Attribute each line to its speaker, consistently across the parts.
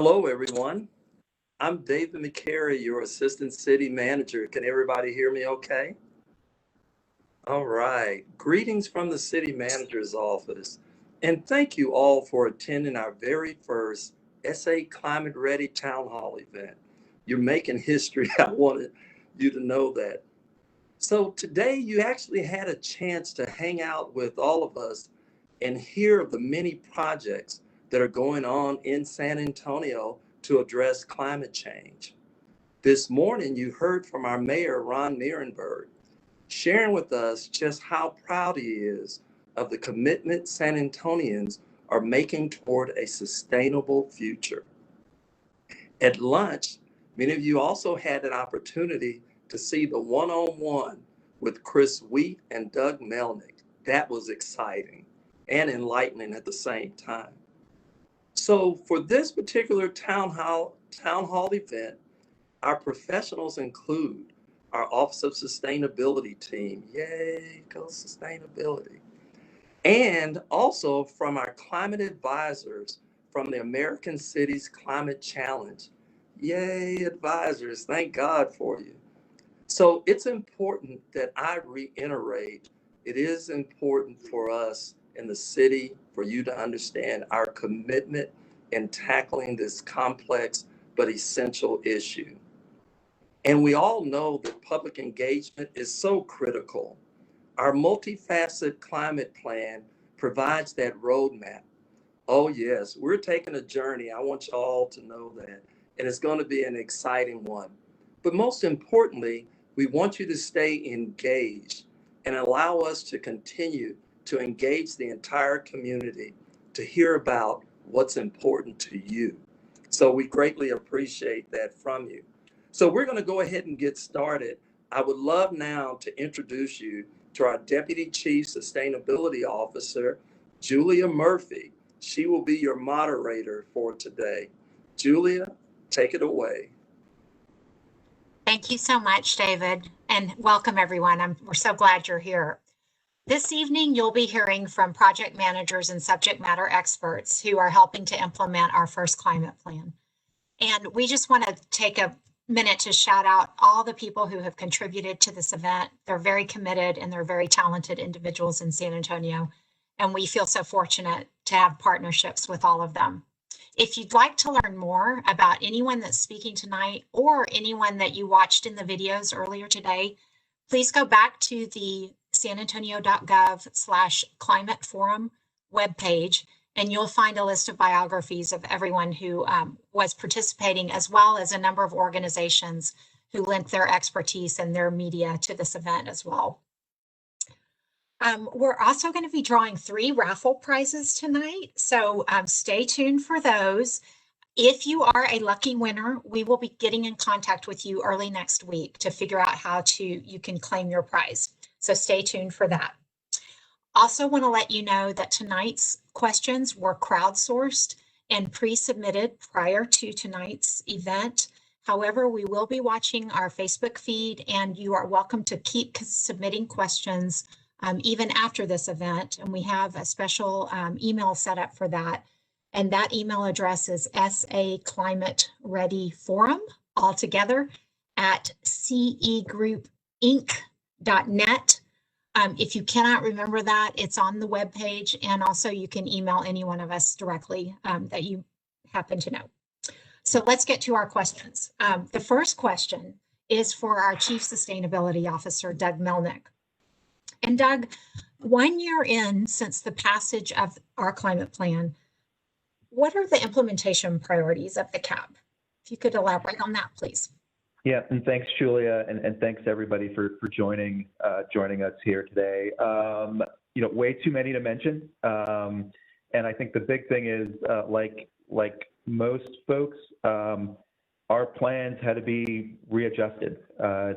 Speaker 1: Hello, everyone. I'm David McCary, your Assistant City Manager. Can everybody hear me okay? All right. Greetings from the City Manager's office. And thank you all for attending our very first SA Climate Ready Town Hall event. You're making history. I wanted you to know that. So today you actually had a chance to hang out with all of us and hear of the many projects that are going on in San Antonio to address climate change. This morning, you heard from our mayor, Ron Nierenberg, sharing with us just how proud he is of the commitment San Antonians are making toward a sustainable future. At lunch, many of you also had an opportunity to see the one-on-one with Chris Wheat and Doug Melnick. That was exciting and enlightening at the same time. So for this particular town hall event, our professionals include our Office of Sustainability team. Yay, go sustainability. And also from our climate advisors from the American Cities Climate Challenge. Yay, advisors, thank God for you. So it's important that I reiterate, it is important for us in the city for you to understand our commitment in tackling this complex but essential issue. And we all know that public engagement is so critical. Our multifaceted climate plan provides that roadmap. Oh yes, we're taking a journey. I want you all to know that. And it's going to be an exciting one. But most importantly, we want you to stay engaged and allow us to continue to engage the entire community to hear about what's important to you. So we greatly appreciate that from you. So we're going to go ahead and get started. I would love now to introduce you to our Deputy Chief Sustainability Officer, Julia Murphy. She will be your moderator for today. Julia, take it away.
Speaker 2: Thank you so much, David, and welcome everyone. We're so glad you're here. This evening, you'll be hearing from project managers and subject matter experts who are helping to implement our first climate plan. And we just want to take a minute to shout out all the people who have contributed to this event. They're very committed and they're very talented individuals in San Antonio. And we feel so fortunate to have partnerships with all of them. If you'd like to learn more about anyone that's speaking tonight or anyone that you watched in the videos earlier today, please go back to the sanantonio.gov/climate forum webpage, and you'll find a list of biographies of everyone who was participating, as well as a number of organizations who lent their expertise and their media to this event as well. We're also going to be drawing 3 raffle prizes tonight, so stay tuned for those. If you are a lucky winner, we will be getting in contact with you early next week to figure out how you can claim your prize. So stay tuned for that. Also want to let you know that tonight's questions were crowdsourced and pre-submitted prior to tonight's event. However, we will be watching our Facebook feed, and you are welcome to keep submitting questions even after this event. And we have a special email set up for that. And that email address is saclimatereadyforum altogether at cegroupinc.net. If you cannot remember that, it's on the webpage, and also you can email any one of us directly that you happen to know. So let's get to our questions. The first question is for our Chief Sustainability Officer, Doug Melnick. And Doug, 1 year in since the passage of our climate plan, what are the implementation priorities of the CAP? If you could elaborate on that, please.
Speaker 3: Yeah, and thanks, Julia, and thanks everybody for joining us here today. Way too many to mention, and I think the big thing is, like most folks, our plans had to be readjusted.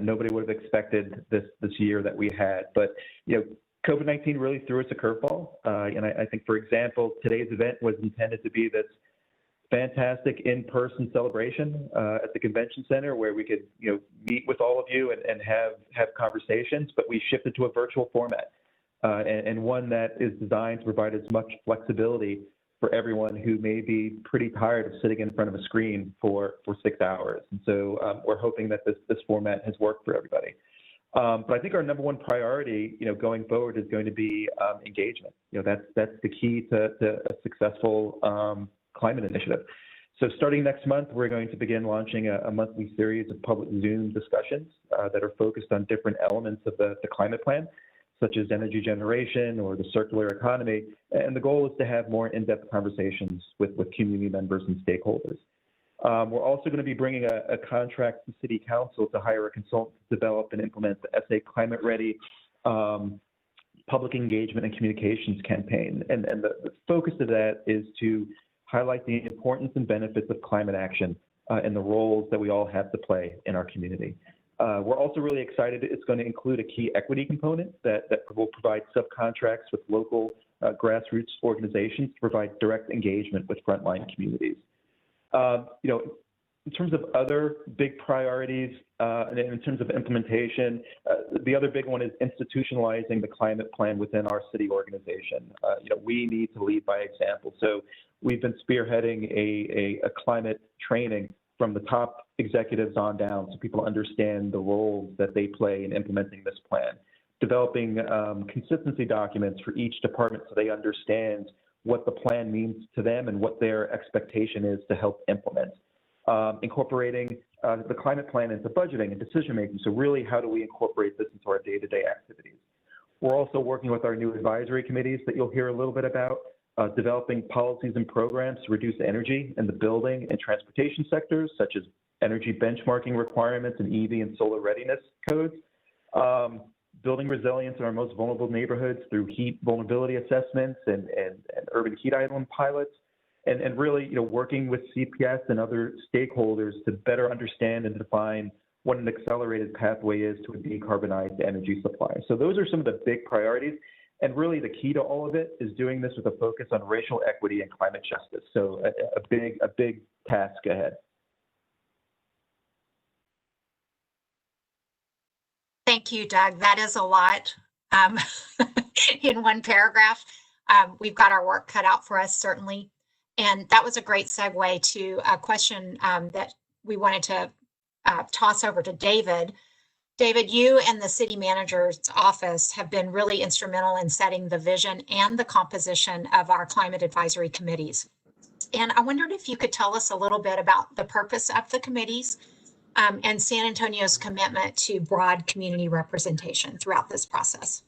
Speaker 3: Nobody would have expected this year that we had, but COVID-19 really threw us a curveball. And I think, for example, today's event was intended to be this fantastic in-person celebration at the convention center where we could meet with all of you and have conversations, but we shifted to a virtual format and one that is designed to provide as much flexibility for everyone who may be pretty tired of sitting in front of a screen for 6 hours. And so we're hoping that this format has worked for everybody. But I think our number one priority, going forward is going to be engagement. That's the key to a successful climate initiative. So starting next month, we're going to begin launching a monthly series of public Zoom discussions that are focused on different elements of the climate plan, such as energy generation or the circular economy. And the goal is to have more in-depth conversations with community members and stakeholders. We're also going to be bringing a contract to City Council to hire a consultant to develop and implement the SA Climate Ready public engagement and communications campaign. And the focus of that is to highlight the importance and benefits of climate action and the roles that we all have to play in our community. We're also really excited. It's going to include a key equity component that will provide subcontracts with local grassroots organizations to provide direct engagement with frontline communities. In terms of other big priorities and in terms of implementation, the other big one is institutionalizing the climate plan within our city organization. We need to lead by example. So we've been spearheading a climate training from the top executives on down so people understand the roles that they play in implementing this plan. Developing consistency documents for each department so they understand what the plan means to them and what their expectation is to help implement. Incorporating the climate plan into budgeting and decision making. So really, how do we incorporate this into our day-to-day activities? We're also working with our new advisory committees that you'll hear a little bit about, developing policies and programs to reduce energy in the building and transportation sectors, such as energy benchmarking requirements and EV and solar readiness codes. Building resilience in our most vulnerable neighborhoods through heat vulnerability assessments and urban heat island pilots, and really, working with CPS and other stakeholders to better understand and define what an accelerated pathway is to a decarbonized energy supply. So those are some of the big priorities, and really the key to all of it is doing this with a focus on racial equity and climate justice. So a big task ahead.
Speaker 2: Thank you, Doug. That is a lot in one paragraph. We've got our work cut out for us, certainly. And that was a great segue to a question that we wanted to toss over to David. David, you and the city manager's office have been really instrumental in setting the vision and the composition of our climate advisory committees. And I wondered if you could tell us a little bit about the purpose of the committees and San Antonio's commitment to broad community representation throughout this process.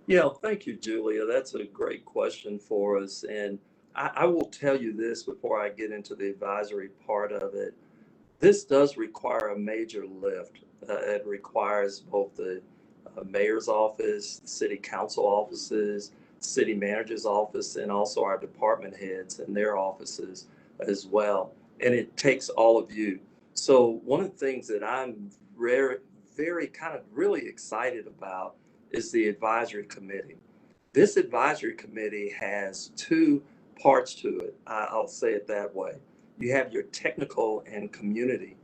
Speaker 1: Yeah, thank you, Julia. That's a great question for us. And I will tell you this before I get into the advisory part of it. This does require a major lift. It requires both the mayor's office, city council offices, city manager's office, and also our department heads and their offices as well. And it takes all of you. So one of the things that I'm very kind of really excited about is the advisory committee. This advisory committee has two parts to it. I'll say it that way. You have your technical and community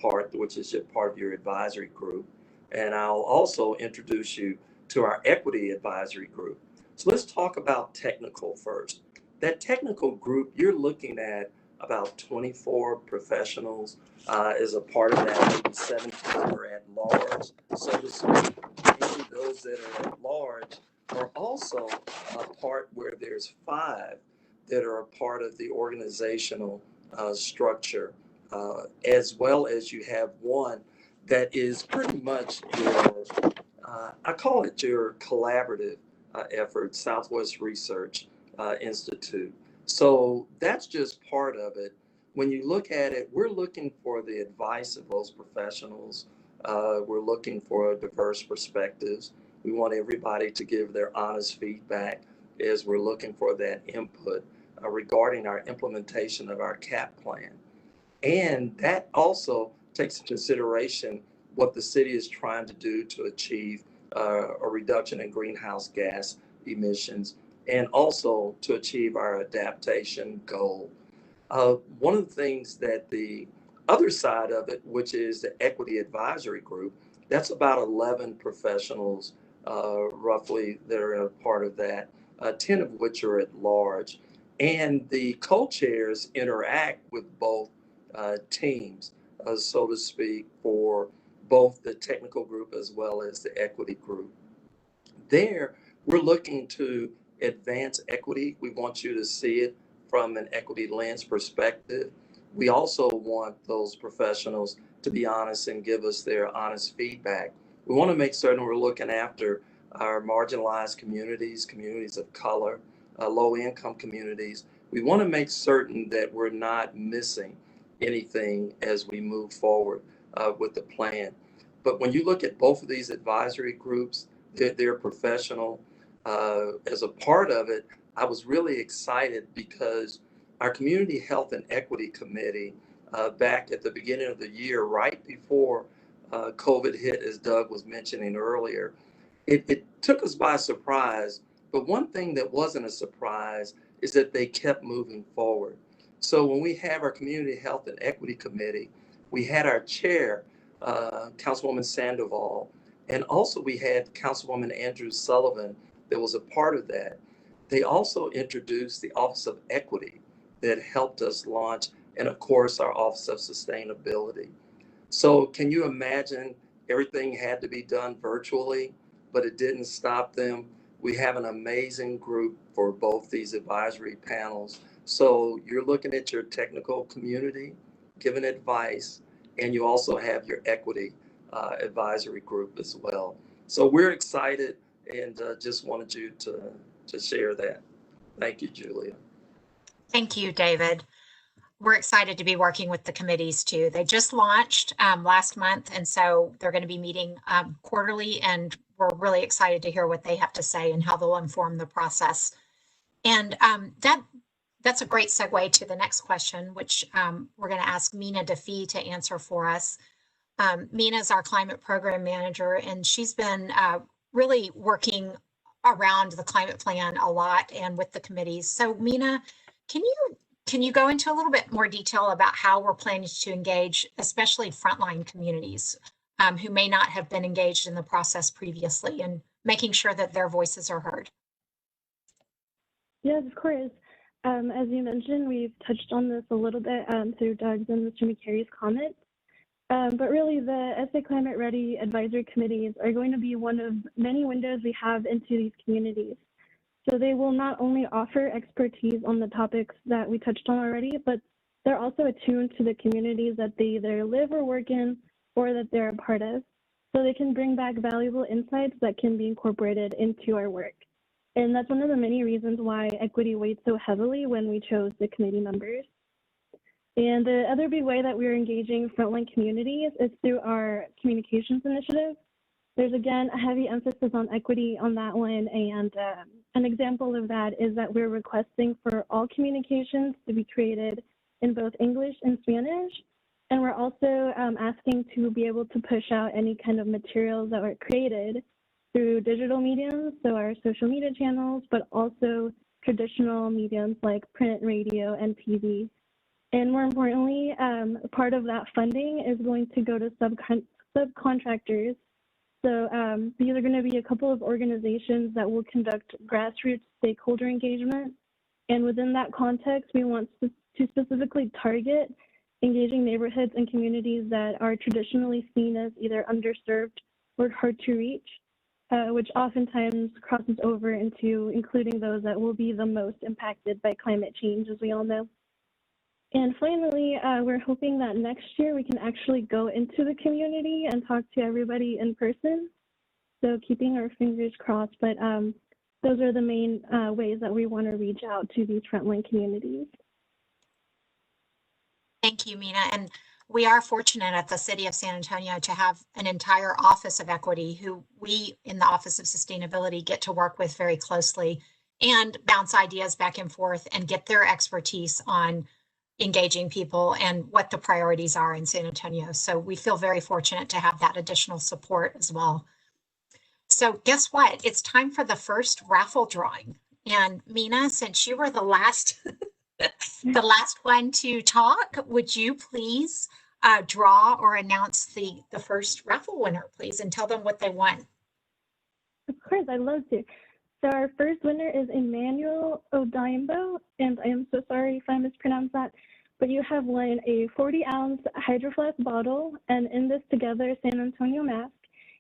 Speaker 1: part, which is part of your advisory group. And I'll also introduce you to our equity advisory group. So let's talk about technical first. That technical group, you're looking at about 24 professionals as a part of that, maybe 17 are at large, so to speak. And those that are at large are also a part where there's 5 that are a part of the organizational structure, as well as you have one that is pretty much your, I call it your collaborative effort, Southwest Research Institute. So that's just part of it. When you look at it, we're looking for the advice of those professionals. We're looking for diverse perspectives. We want everybody to give their honest feedback as we're looking for that input regarding our implementation of our CAP plan. And that also takes into consideration what the city is trying to do to achieve a reduction in greenhouse gas emissions, and also to achieve our adaptation goal. One of the things that the other side of it, which is the equity advisory group, that's about 11 professionals roughly that are a part of that, 10 of which are at large. And the co-chairs interact with both teams, so to speak, for both the technical group as well as the equity group. There, we're looking to advance equity. We want you to see it from an equity lens perspective. We also want those professionals to be honest and give us their honest feedback. We want to make certain we're looking after our marginalized communities, communities of color, low income communities. We want to make certain that we're not missing anything as we move forward with the plan. But when you look at both of these advisory groups, they're professional. As a part of it, I was really excited because our Community Health and Equity Committee, back at the beginning of the year, right before COVID hit, as Doug was mentioning earlier, it took us by surprise. But one thing that wasn't a surprise is that they kept moving forward. So when we have our Community Health and Equity Committee, we had our chair, Councilwoman Sandoval, and also we had Councilwoman Andrews Sullivan that was a part of that. They also introduced the Office of Equity that helped us launch, and of course, our Office of Sustainability. So can you imagine everything had to be done virtually, but it didn't stop them. We have an amazing group for both these advisory panels. So you're looking at your technical community, giving advice, and you also have your equity advisory group as well. So we're excited and just wanted you to share that. Thank you, Julia.
Speaker 2: Thank you, David. We're excited to be working with the committees too. They just launched last month, and so they're going to be meeting quarterly, and we're really excited to hear what they have to say and how they'll inform the process. And that's a great segue to the next question, which we're going to ask Mina Defee to answer for us. Mina is our climate program manager, and she's been really working around the climate plan a lot and with the committees. So Mina, can you go into a little bit more detail about how we're planning to engage, especially frontline communities who may not have been engaged in the process previously, and making sure that their voices are heard?
Speaker 4: Yes, of course. As you mentioned, we've touched on this a little bit through Doug's and Mr. McCary's comments. But really, the SA Climate Ready Advisory Committees are going to be one of many windows we have into these communities. So they will not only offer expertise on the topics that we touched on already, but they're also attuned to the communities that they either live or work in or that they're a part of. So they can bring back valuable insights that can be incorporated into our work. And that's one of the many reasons why equity weighs so heavily when we chose the committee members. And the other big way that we're engaging frontline communities is through our communications initiative. There's, again, a heavy emphasis on equity on that one. And an example of that is that we're requesting for all communications to be created in both English and Spanish. And we're also asking to be able to push out any kind of materials that were created through digital mediums, so our social media channels, but also traditional mediums like print, radio, and TV. And more importantly, part of that funding is going to go to subcontractors. So these are going to be a couple of organizations that will conduct grassroots stakeholder engagement. And within that context, we want to specifically target engaging neighborhoods and communities that are traditionally seen as either underserved or hard to reach, which oftentimes crosses over into including those that will be the most impacted by climate change, as we all know. And finally, we're hoping that next year we can actually go into the community and talk to everybody in person. So keeping our fingers crossed, but those are the main ways that we want to reach out to these frontline communities.
Speaker 2: Thank you, Mina. And we are fortunate at the City of San Antonio to have an entire Office of Equity who we in the Office of Sustainability get to work with very closely and bounce ideas back and forth and get their expertise on engaging people and what the priorities are in San Antonio. So we feel very fortunate to have that additional support as well. So guess what? It's time for the first raffle drawing. And Mina, since you were the last the last one to talk, would you please draw or announce the first raffle winner, please, and tell them what they won?
Speaker 4: Of course, I'd love to. So our first winner is Emmanuel Odaimbo, and I am so sorry if I mispronounced that, but you have won a 40-ounce Hydro Flask bottle, and In This Together San Antonio mask,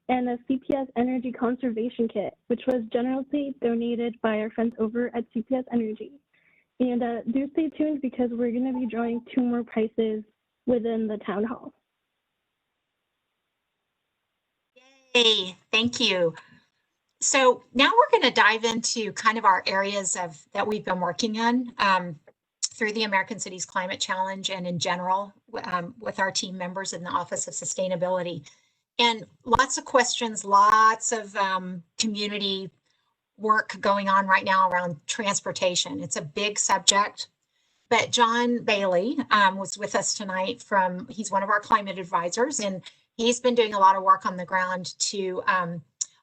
Speaker 4: and a CPS Energy Conservation Kit, which was generously donated by our friends over at CPS Energy. And do stay tuned because we're going to be drawing 2 more prizes within the town hall.
Speaker 2: Yay, thank you. So now we're going to dive into kind of our areas that we've been working on through the American Cities Climate Challenge and in general with our team members in the Office of Sustainability. And lots of questions, lots of community work going on right now around transportation. It's a big subject. But John Bailey was with us tonight he's one of our climate advisors, and he's been doing a lot of work on the ground to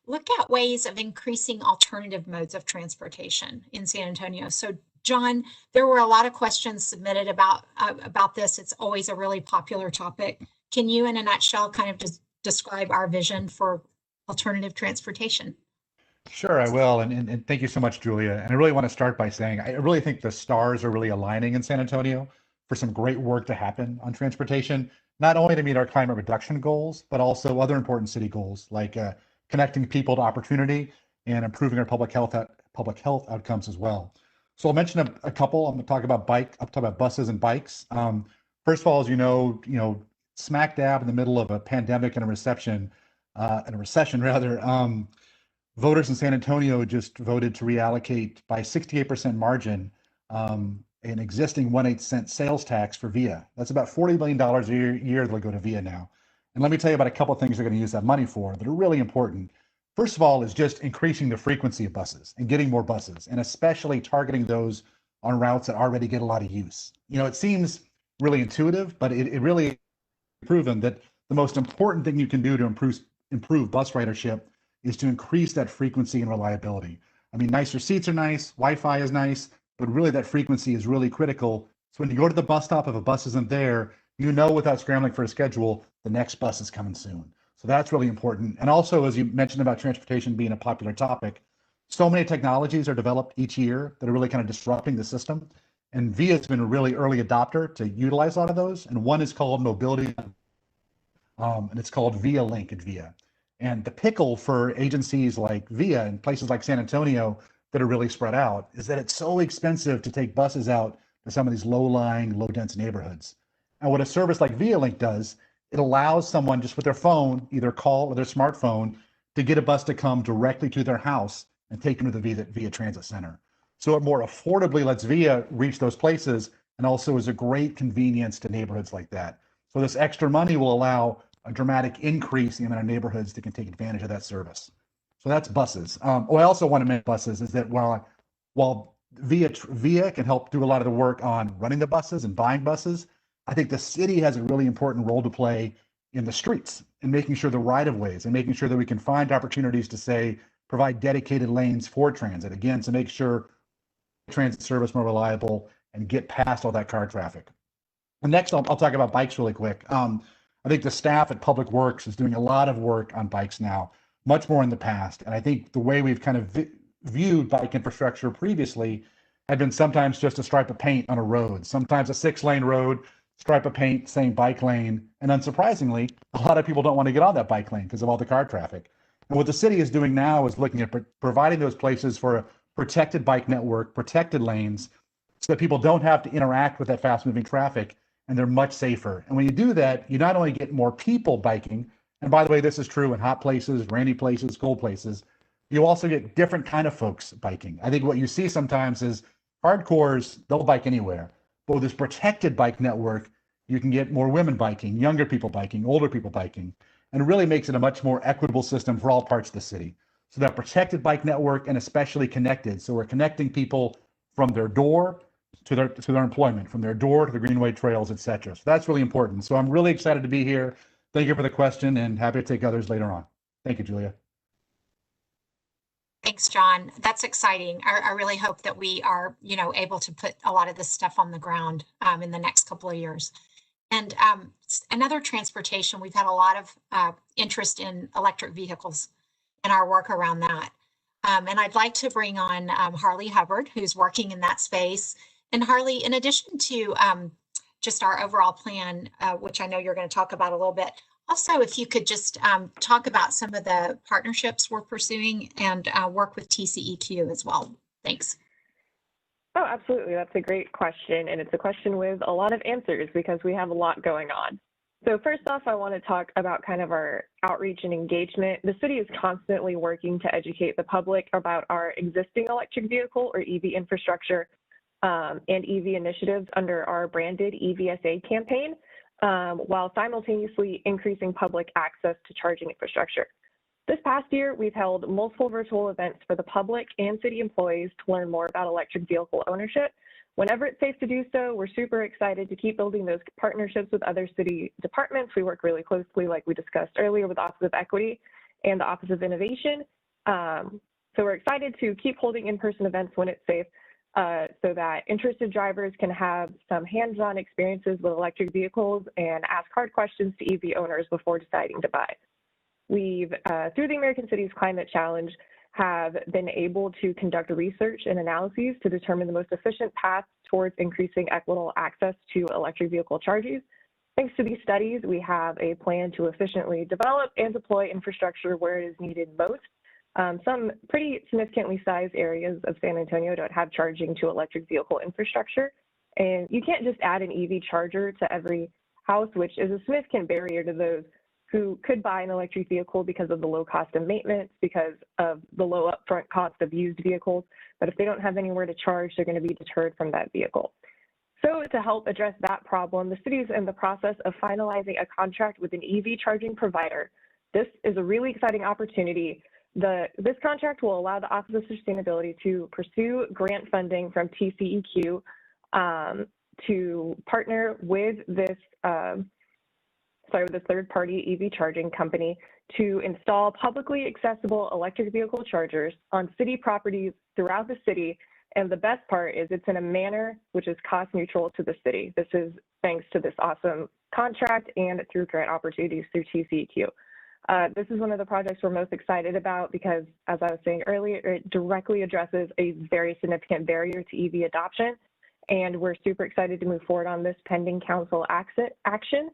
Speaker 2: look at ways of increasing alternative modes of transportation in San Antonio. So John, there were a lot of questions submitted about this. It's always a really popular topic. Can you, in a nutshell, kind of just describe our vision for alternative transportation?
Speaker 5: Sure, I will. And thank you so much, Julia. And I really want to start by saying, I really think the stars are really aligning in San Antonio for some great work to happen on transportation, not only to meet our climate reduction goals, but also other important city goals like connecting people to opportunity and improving our public health outcomes as well. So I'll mention a couple. I'm going to talk about buses and bikes. First of all, as you know, smack dab in the middle of a pandemic and a recession rather. Voters in San Antonio just voted to reallocate by 68% margin an existing 1/8 cent sales tax for VIA. That's about $40 million a year that'll go to VIA now. And let me tell you about a couple of things they're going to use that money for that are really important. First of all is just increasing the frequency of buses and getting more buses, and especially targeting those on routes that already get a lot of use. It seems really intuitive, but it really proven that the most important thing you can do to improve bus ridership is to increase that frequency and reliability. I mean, nicer seats are nice, Wi-Fi is nice, but really that frequency is really critical. So when you go to the bus stop, if a bus isn't there, without scrambling for a schedule, the next bus is coming soon. So that's really important. And also, as you mentioned about transportation being a popular topic, so many technologies are developed each year that are really kind of disrupting the system. And VIA has been a really early adopter to utilize a lot of those. And one is called mobility, and it's called VIA Link at VIA. And the pickle for agencies like VIA and places like San Antonio that are really spread out is that it's so expensive to take buses out to some of these low-lying, low-dense neighborhoods. And what a service like VIA Link does, it allows someone just with their phone, either call or their smartphone, to get a bus to come directly to their house and take them to the VIA Transit Center. So it more affordably lets VIA reach those places and also is a great convenience to neighborhoods like that. So this extra money will allow a dramatic increase in the amount of neighborhoods that can take advantage of that service. So that's buses. I also want to mention buses is that while VIA can help do a lot of the work on running the buses and buying buses, I think the city has a really important role to play in the streets and making sure the right-of-ways and making sure that we can find opportunities to provide dedicated lanes for transit, again, to make sure transit service more reliable and get past all that car traffic. And next, I'll talk about bikes really quick. I think the staff at Public Works is doing a lot of work on bikes now, much more in the past. And I think the way we've kind of viewed bike infrastructure previously had been sometimes just a stripe of paint on a road, sometimes a 6-lane road, stripe of paint saying bike lane. And unsurprisingly, a lot of people don't want to get on that bike lane because of all the car traffic. And what the city is doing now is looking at providing those places for a protected bike network, protected lanes, so that people don't have to interact with that fast moving traffic, and they're much safer. And when you do that, you not only get more people biking, and by the way, this is true in hot places, rainy places, cold places, you also get different kind of folks biking. I think what you see sometimes is hardcores, they'll bike anywhere. But with this protected bike network, you can get more women biking, younger people biking, older people biking, and it really makes it a much more equitable system for all parts of the city. So that protected bike network and especially connected. So we're connecting people from their door to their employment, from their door to the Greenway trails, et cetera. So that's really important. So I'm really excited to be here. Thank you for the question and happy to take others later on. Thank you, Julia.
Speaker 2: Thanks, John. That's exciting. I really hope that we are, able to put a lot of this stuff on the ground in the next couple of years. And another transportation, we've had a lot of interest in electric vehicles and our work around that. And I'd like to bring on Harley Hubbard, who's working in that space. And Harley, in addition to just our overall plan, which I know you're going to talk about a little bit, also, if you could just talk about some of the partnerships we're pursuing and work with TCEQ as well. Thanks.
Speaker 6: Oh, absolutely. That's a great question. And it's a question with a lot of answers because we have a lot going on. So first off, I want to talk about kind of our outreach and engagement. The city is constantly working to educate the public about our existing electric vehicle or EV infrastructure and EV initiatives under our branded EVSA campaign, while simultaneously increasing public access to charging infrastructure. This past year, we've held multiple virtual events for the public and city employees to learn more about electric vehicle ownership. Whenever it's safe to do so, we're super excited to keep building those partnerships with other city departments. We work really closely, like we discussed earlier, with the Office of Equity and the Office of Innovation. So we're excited to keep holding in-person events when it's safe so that interested drivers can have some hands-on experiences with electric vehicles and ask hard questions to EV owners before deciding to buy. We've, through the American Cities Climate Challenge, have been able to conduct research and analyses to determine the most efficient path towards increasing equitable access to electric vehicle chargers. Thanks to these studies, we have a plan to efficiently develop and deploy infrastructure where it is needed most. Some pretty significantly sized areas of San Antonio don't have charging to electric vehicle infrastructure. And you can't just add an EV charger to every house, which is a significant barrier to those who could buy an electric vehicle because of the low cost of maintenance, because of the low upfront cost of used vehicles. But if they don't have anywhere to charge, they're going to be deterred from that vehicle. So to help address that problem, the city is in the process of finalizing a contract with an EV charging provider. This is a really exciting opportunity. This contract will allow the Office of Sustainability to pursue grant funding from TCEQ to partner with this third-party EV charging company to install publicly accessible electric vehicle chargers on city properties throughout the city. And the best part is it's in a manner which is cost neutral to the city. This is thanks to this awesome contract and through grant opportunities through TCEQ. This is one of the projects we're most excited about because, as I was saying earlier, it directly addresses a very significant barrier to EV adoption. And we're super excited to move forward on this pending council action.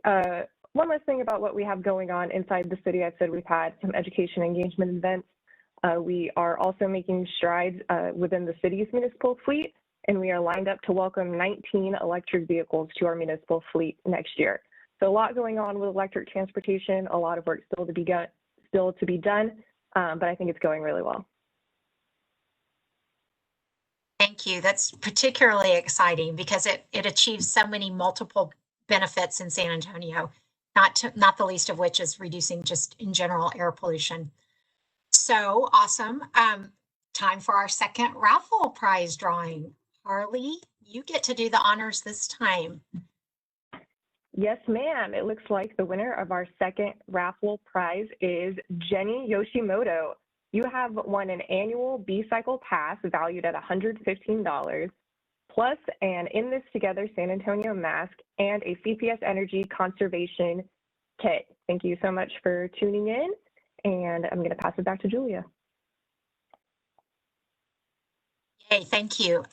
Speaker 6: One last thing about what we have going on inside the city. I've said we've had some education engagement events. We are also making strides within the city's municipal fleet, and we are lined up to welcome 19 electric vehicles to our municipal fleet next year. So a lot going on with electric transportation, a lot of work still to be done, but I think it's going really well.
Speaker 2: Thank you. That's particularly exciting because it achieves so many multiple benefits in San Antonio, not the least of which is reducing just in general air pollution. So awesome. Time for our second raffle prize drawing. Harley, you get to do the honors this time.
Speaker 6: Yes, ma'am. It looks like the winner of our second raffle prize is Jenny Yoshimoto. You have won an annual B-Cycle pass valued at $115, plus an In This Together San Antonio mask and a CPS Energy conservation kit. Thank you so much for tuning in, and I'm going to pass it back to Julia.
Speaker 2: Hey, thank you.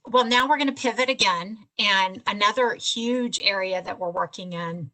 Speaker 2: Well, now we're going to pivot again, and another huge area that we're working in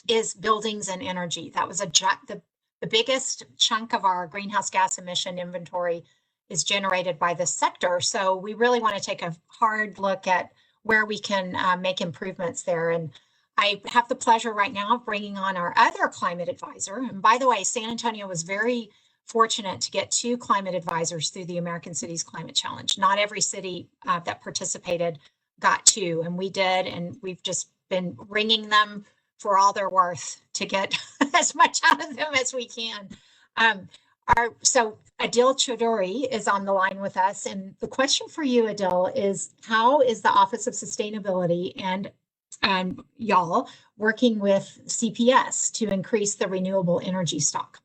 Speaker 2: is buildings and energy. That was the biggest chunk of our greenhouse gas emission inventory is generated by this sector. So we really want to take a hard look at where we can make improvements there. And I have the pleasure right now of bringing on our other climate advisor. And by the way, San Antonio was very fortunate to get 2 climate advisors through the American Cities Climate Challenge. Not every city that participated got 2, and we did, and we've just been ringing them for all they're worth to get as much out of them as we can. So Adil Choudhury is on the line with us, and the question for you, Adil, is how is the Office of Sustainability and y'all working with CPS to increase the renewable energy stock?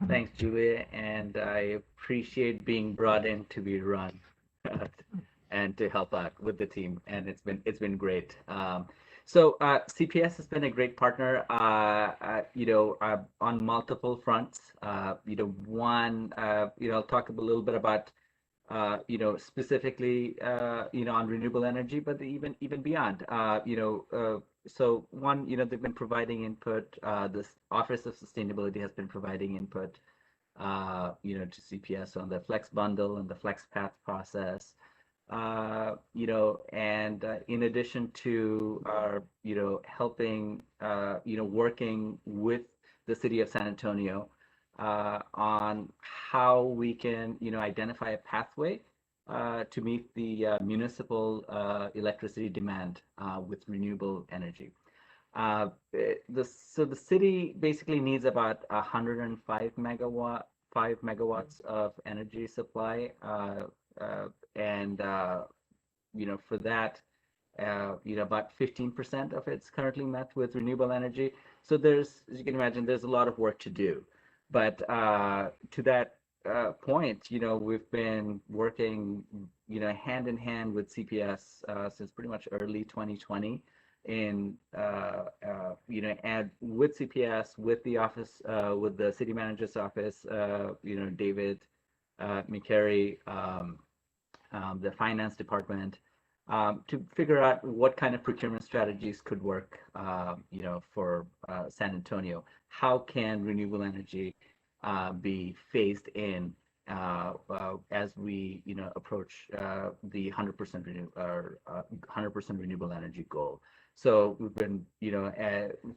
Speaker 7: Thanks, Julia, and I appreciate being brought in to be run and to help out with the team, and it's been great. So CPS has been a great partner, on multiple fronts. One, I'll talk a little bit about, specifically, on renewable energy, but even beyond. So one, they've been providing input. This Office of Sustainability has been providing input, to CPS on the Flex Bundle and the Flex Path process. And in addition to our, helping, working with the city of San Antonio on how we can, identify a pathway to meet the municipal electricity demand with renewable energy. So the city basically needs about 105 megawatts of energy supply, and for that, about 15% of it's currently met with renewable energy. So there's, as you can imagine, there's a lot of work to do. But to that point, we've been working, hand in hand with CPS since pretty much early 2020. And with CPS, with the office, with the city manager's office, David McCary, the finance department, to figure out what kind of procurement strategies could work, for San Antonio. How can renewable energy be phased in as we, approach the 100% renewable energy goal? So we've been,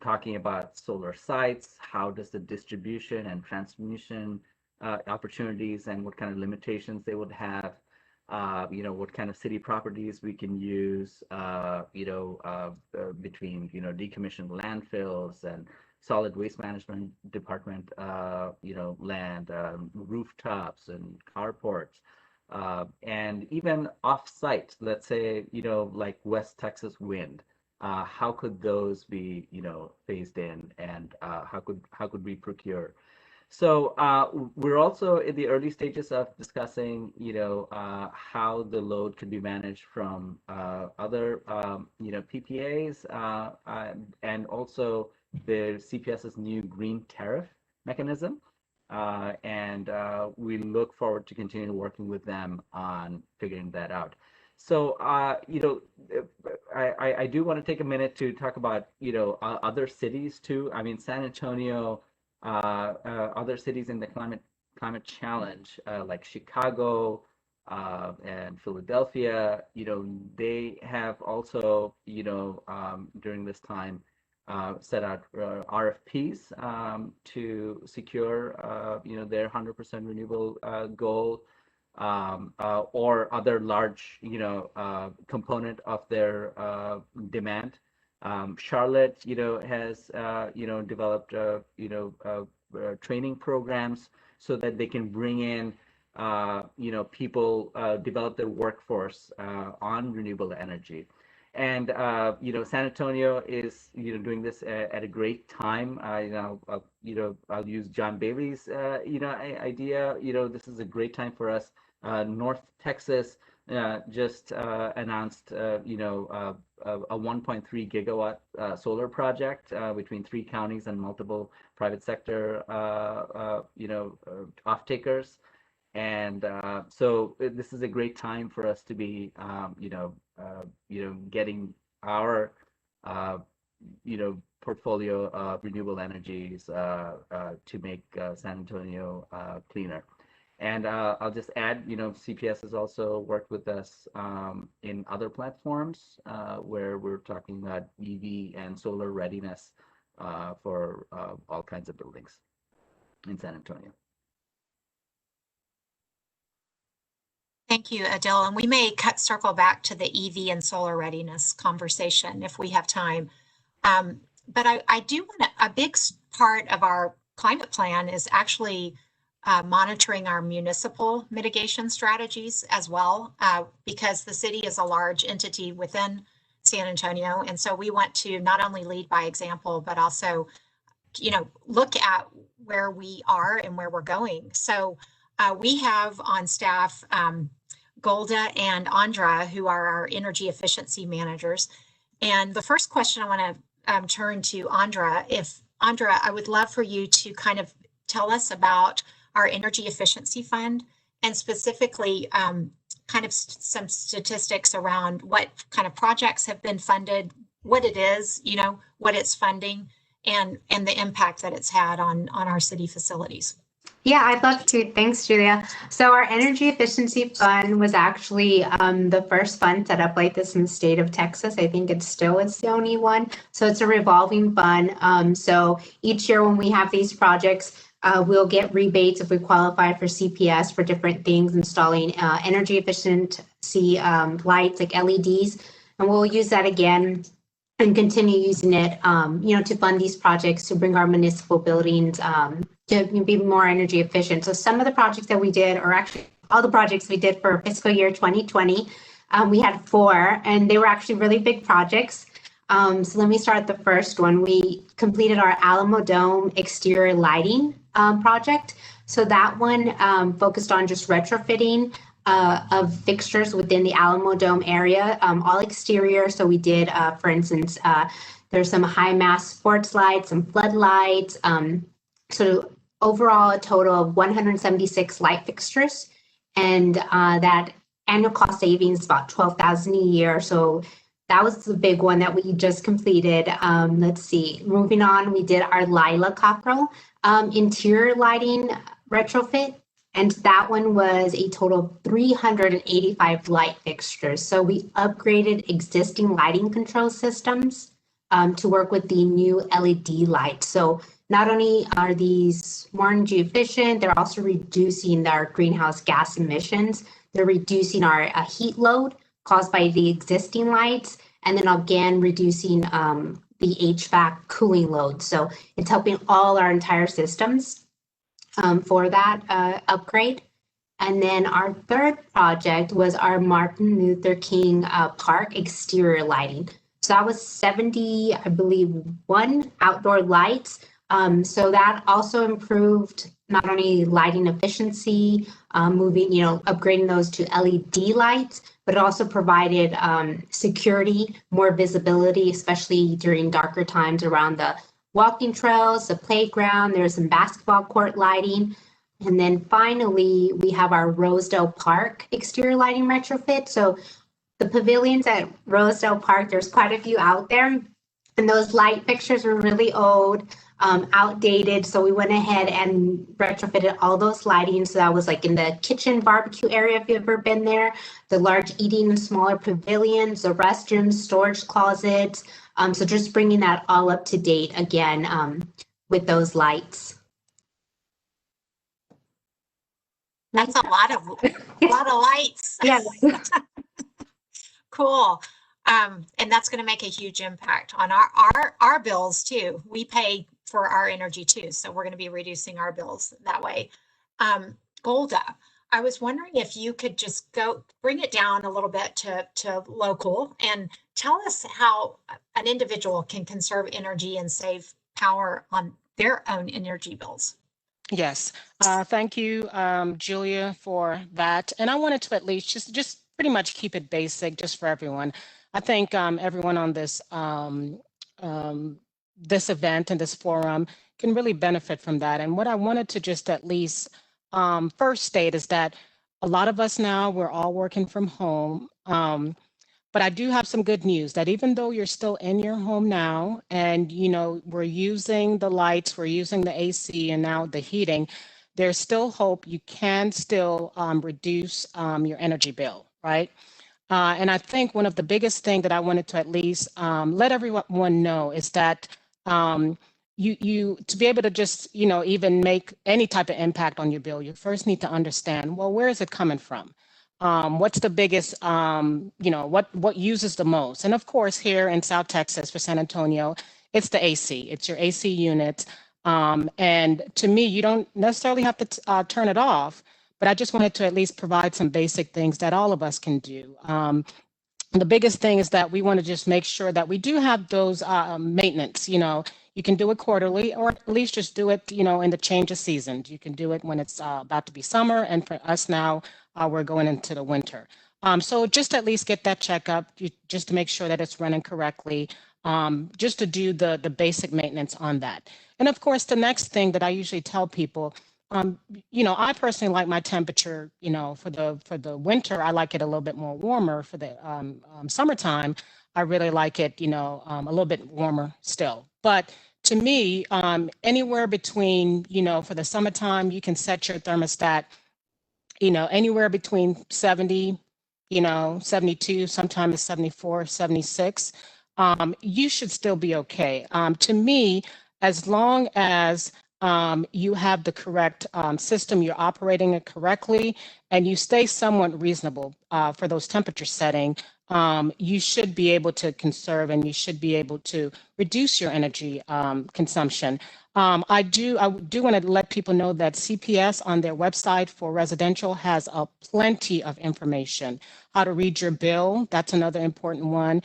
Speaker 7: talking about solar sites. How does the distribution and transmission opportunities and what kind of limitations they would have? What kind of city properties we can use, between, decommissioned landfills and solid waste management department, land, rooftops and carports, and even off-site, let's say, like West Texas wind. How could those be, phased in, and how could we procure? So we're also in the early stages of discussing, how the load could be managed from other, PPAs, and also the CPS's new green tariff mechanism. And we look forward to continuing working with them on figuring that out. So, I do want to take a minute to talk about, other cities too. I mean, San Antonio, other cities in the climate challenge, like Chicago and Philadelphia, they have also, during this time, set out RFPs to secure, their 100% renewable goal, or other large, component of their demand. Charlotte, has, developed, training programs so that they can bring in, people, develop their workforce on renewable energy. And, San Antonio is, doing this at a great time. I'll use John Bailey's, idea. This is a great time for us. North Texas just announced, a 1.3 gigawatt solar project between 3 counties and multiple private sector, off-takers. And so this is a great time for us to be, getting our, portfolio of renewable energies to make San Antonio cleaner. And I'll just add, CPS has also worked with us in other platforms where we're talking about EV and solar readiness for all kinds of buildings in San Antonio.
Speaker 2: Thank you, Adil. And we may circle back to the EV and solar readiness conversation if we have time. But I do want a big part of our climate plan is actually monitoring our municipal mitigation strategies as well, because the city is a large entity within San Antonio. And so we want to not only lead by example, but also, look at where we are and where we're going. So we have on staff Golda and Andra, who are our energy efficiency managers. And the first question I want to turn to Andra. Andra, I would love for you to kind of tell us about our energy efficiency fund, and specifically kind of some statistics around what kind of projects have been funded, what it is, you know, what it's funding, and the impact that it's had on our city facilities.
Speaker 8: Yeah, I'd love to. Thanks, Julia. So our Energy Efficiency Fund was actually the first fund set up like this in the state of Texas. I think it's the only one. So it's a revolving fund. So each year when we have these projects, we'll get rebates if we qualify for CPS for different things, installing energy efficiency lights like LEDs. And we'll use that again and continue using it, you know, to fund these projects to bring our municipal buildings to be more energy efficient. So some of the projects that we did, or actually all the projects we did for fiscal year 2020, we had 4, and they were actually really big projects. So let me start the first one. We completed our Alamodome exterior lighting project. So that one focused on just retrofitting of fixtures within the Alamodome area, all exterior. So we did, for instance, there's some high mass sports lights, some floodlights. So overall, a total of 176 light fixtures, and that annual cost savings is about $12,000 a year. So that was the big one that we just completed. Let's see, moving on, we did our Lila Cockrell interior lighting retrofit, and that one was a total of 385 light fixtures. So we upgraded existing lighting control systems to work with the new LED lights. So not only are these more energy efficient, they're also reducing our greenhouse gas emissions. They're reducing our heat load caused by the existing lights, and then again, reducing the HVAC cooling load. So it's helping all our entire systems for that upgrade. And then our third project was our Martin Luther King Park exterior lighting. So that was 70, I believe, 1 outdoor lights. So that also improved not only lighting efficiency, moving, you know, upgrading those to LED lights, but it also provided security, more visibility, especially during darker times around the walking trails, the playground. There's some basketball court lighting. And then finally, we have our Rosedale Park exterior lighting retrofit. So the pavilions at Rosedale Park, there's quite a few out there, and those light fixtures were really old, outdated. So we went ahead and retrofitted all those lighting. So that was like in the kitchen barbecue area, if you've ever been there, the large eating and smaller pavilions, the restrooms, storage closets. So just bringing that all up to date again with those lights.
Speaker 2: That's a lot of lights.
Speaker 8: Yes.
Speaker 2: Cool. And that's going to make a huge impact on our bills too. We pay for our energy too, so we're going to be reducing our bills that way. Golda, I was wondering if you could just bring it down a little bit to local and tell us how an individual can conserve energy and save power on their own energy bills.
Speaker 9: Yes, thank you, Julia, for that. And I wanted to at least just pretty much keep it basic just for everyone. I think everyone on this this event and this forum can really benefit from that. And what I wanted to just at least first state is that a lot of us now, we're all working from home. But I do have some good news that even though you're still in your home now and, you know, we're using the lights, we're using the AC and now the heating, there's still hope. You can still reduce your energy bill, right? And I think one of the biggest things that I wanted to at least let everyone know is that you to be able to just, you know, even make any type of impact on your bill, you first need to understand, well, where is it coming from? What's the biggest, you know, what uses the most? And of course, here in South Texas for San Antonio, it's the AC, it's your AC unit. And to me, you don't necessarily have to turn it off, but I just wanted to at least provide some basic things that all of us can do. The biggest thing is that we want to just make sure that we do have those maintenance, you know, you can do it quarterly or at least just do it, you know, in the change of seasons. You can do it when it's about to be summer. And for us now, we're going into the winter. So just at least get that checkup, just to make sure that it's running correctly, just to do the basic maintenance on that. And of course, the next thing that I usually tell people, I personally like my temperature, for the winter, I like it a little bit more warmer. For the summertime, I really like it, a little bit warmer still. But to me, anywhere between, for the summertime, you can set your thermostat, anywhere between 70, 72, sometimes 74, 76. You should still be okay. To me, as long as you have the correct system, you're operating it correctly, and you stay somewhat reasonable for those temperature setting, you should be able to conserve and you should be able to reduce your energy consumption. I do want to let people know that CPS on their website for residential has plenty of information. How to read your bill, that's another important one.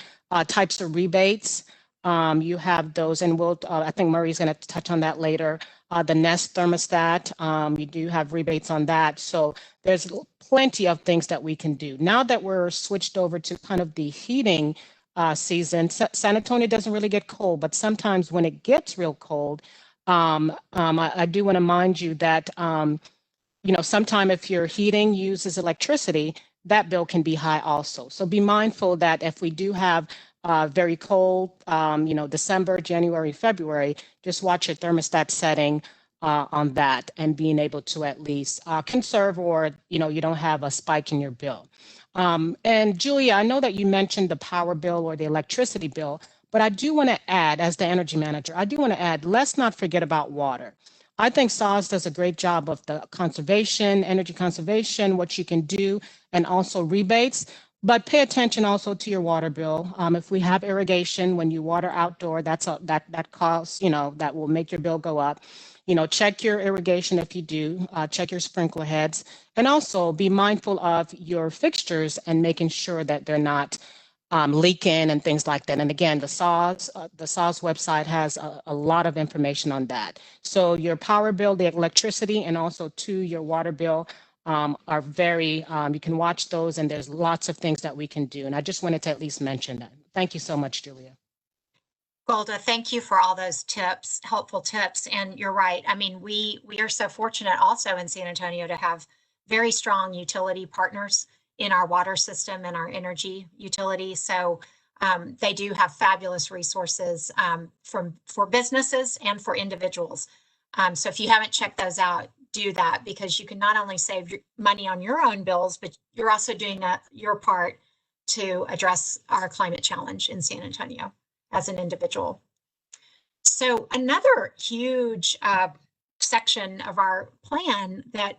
Speaker 9: Types of rebates, you have those, and I think Murray's going to touch on that later. The Nest thermostat, you do have rebates on that. So there's plenty of things that we can do. Now that we're switched over to kind of the heating season, San Antonio doesn't really get cold, but sometimes when it gets real cold, I do want to mind you that, sometime if your heating uses electricity, that bill can be high also. So be mindful that if we do have very cold, December, January, February, just watch your thermostat setting on that and being able to at least conserve, or, you don't have a spike in your bill. And Julia, I know that you mentioned the power bill or the electricity bill, but I do want to add, as the energy manager, let's not forget about water. I think SAWS does a great job of the conservation, energy conservation, what you can do, and also rebates. But pay attention also to your water bill. If we have irrigation, when you water outdoor, that costs, that will make your bill go up. Check your irrigation if you do, check your sprinkler heads, and also be mindful of your fixtures and making sure that they're not leaking and things like that. And again, the SAWS website has a lot of information on that. So your power bill, the electricity, and also your water bill are very, you can watch those, and there's lots of things that we can do. And I just wanted to at least mention that. Thank you so much, Julia.
Speaker 2: Golda, thank you for all those tips, helpful tips. And you're right. I mean, we are so fortunate also in San Antonio to have very strong utility partners in our water system and our energy utility. So they do have fabulous resources for businesses and for individuals. So if you haven't checked those out, do that, because you can not only save money on your own bills, but you're also doing your part to address our climate challenge in San Antonio as an individual. So another huge section of our plan that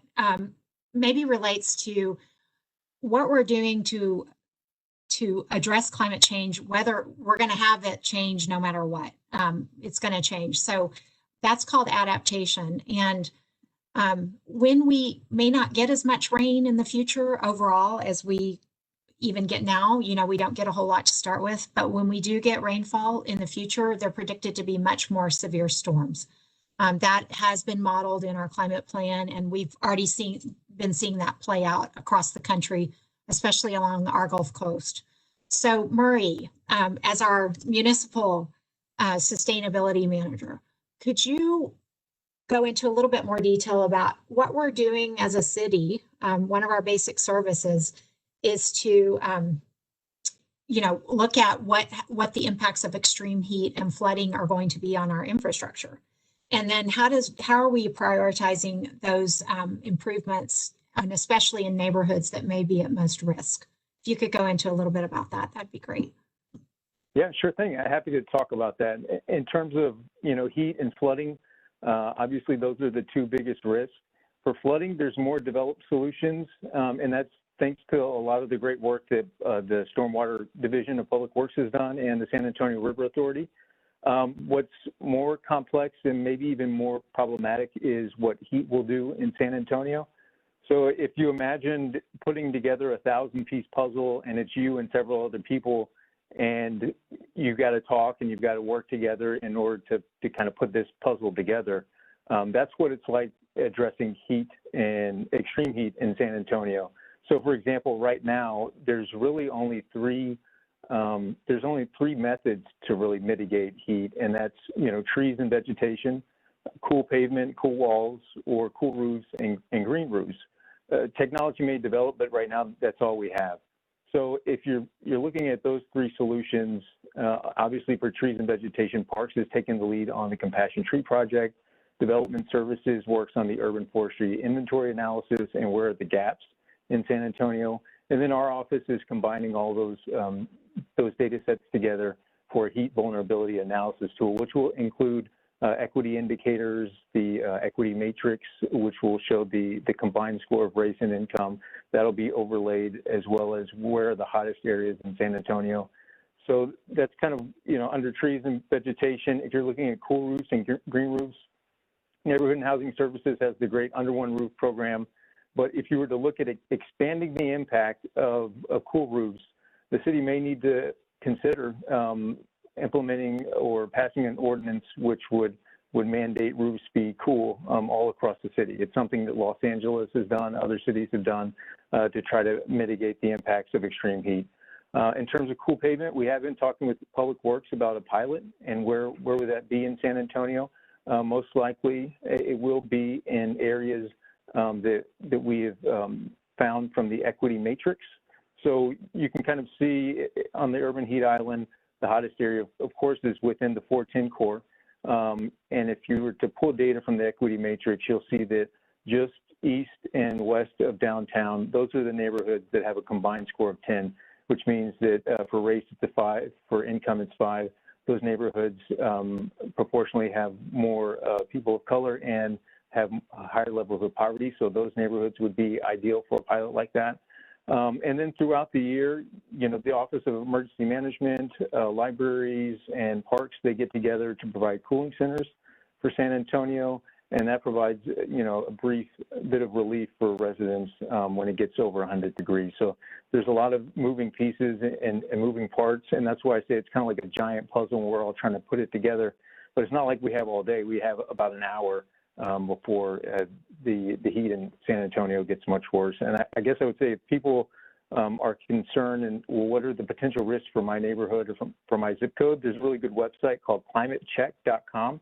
Speaker 2: maybe relates to what we're doing to address climate change, whether we're going to have it change no matter what, it's going to change. So that's called adaptation. And when we may not get as much rain in the future overall as we even get now, we don't get a whole lot to start with, but when we do get rainfall in the future, they're predicted to be much more severe storms. That has been modeled in our climate plan, and we've already been seeing that play out across the country, especially along our Gulf Coast. So Murray, as our municipal sustainability manager, could you go into a little bit more detail about what we're doing as a city? One of our basic services is to look at what the impacts of extreme heat and flooding are going to be on our infrastructure. And then how are we prioritizing those improvements, and especially in neighborhoods that may be at most risk? If you could go into a little bit about that, that'd be great.
Speaker 10: Yeah, sure thing. I'm happy to talk about that. In terms of, heat and flooding, obviously those are the two biggest risks. For flooding, there's more developed solutions, and that's thanks to a lot of the great work that the Stormwater Division of Public Works has done and the San Antonio River Authority. What's more complex and maybe even more problematic is what heat will do in San Antonio. So if you imagined putting together a 1,000-piece puzzle and it's you and several other people, and you've got to talk and you've got to work together in order to kind of put this puzzle together, that's what it's like addressing heat and extreme heat in San Antonio. So for example, right now, there's really only three methods to really mitigate heat, and that's, trees and vegetation, cool pavement, cool walls, or cool roofs and green roofs. Technology may develop, but right now that's all we have. So if you're looking at those three solutions, obviously for trees and vegetation, Parks is taking the lead on the Compassion Tree Project. Development Services works on the urban forestry inventory analysis and where are the gaps in San Antonio. And then our office is combining all those data sets together for a heat vulnerability analysis tool, which will include equity indicators, the equity matrix, which will show the combined score of race and income. That'll be overlaid, as well as where are the hottest areas in San Antonio. So that's kind of, under trees and vegetation. If you're looking at cool roofs and green roofs, Neighborhood and Housing Services has the great Under One Roof program. But if you were to look at expanding the impact of cool roofs, the city may need to consider implementing or passing an ordinance which would mandate roofs be cool all across the city. It's something that Los Angeles has done, other cities have done to try to mitigate the impacts of extreme heat. In terms of cool pavement, we have been talking with Public Works about a pilot, and where would that be in San Antonio? Most likely it will be in areas that we have found from the equity matrix. So you can kind of see on the urban heat island, the hottest area, of course, is within the 410 core. And if you were to pull data from the equity matrix, you'll see that just east and west of downtown, those are the neighborhoods that have a combined score of 10, which means that for race it's a 5, for income it's 5. Those neighborhoods proportionally have more people of color and have higher levels of poverty. So those neighborhoods would be ideal for a pilot like that. And then throughout the year, the Office of Emergency Management, libraries, and parks, they get together to provide cooling centers for San Antonio, and that provides, a brief bit of relief for residents when it gets over 100 degrees. So there's a lot of moving pieces and moving parts, and that's why I say it's kind of like a giant puzzle, and we're all trying to put it together. But it's not like we have all day. We have about an hour before the heat in San Antonio gets much worse. And I guess I would say if people are concerned and, well, what are the potential risks for my neighborhood or for my zip code, there's a really good website called climatecheck.com.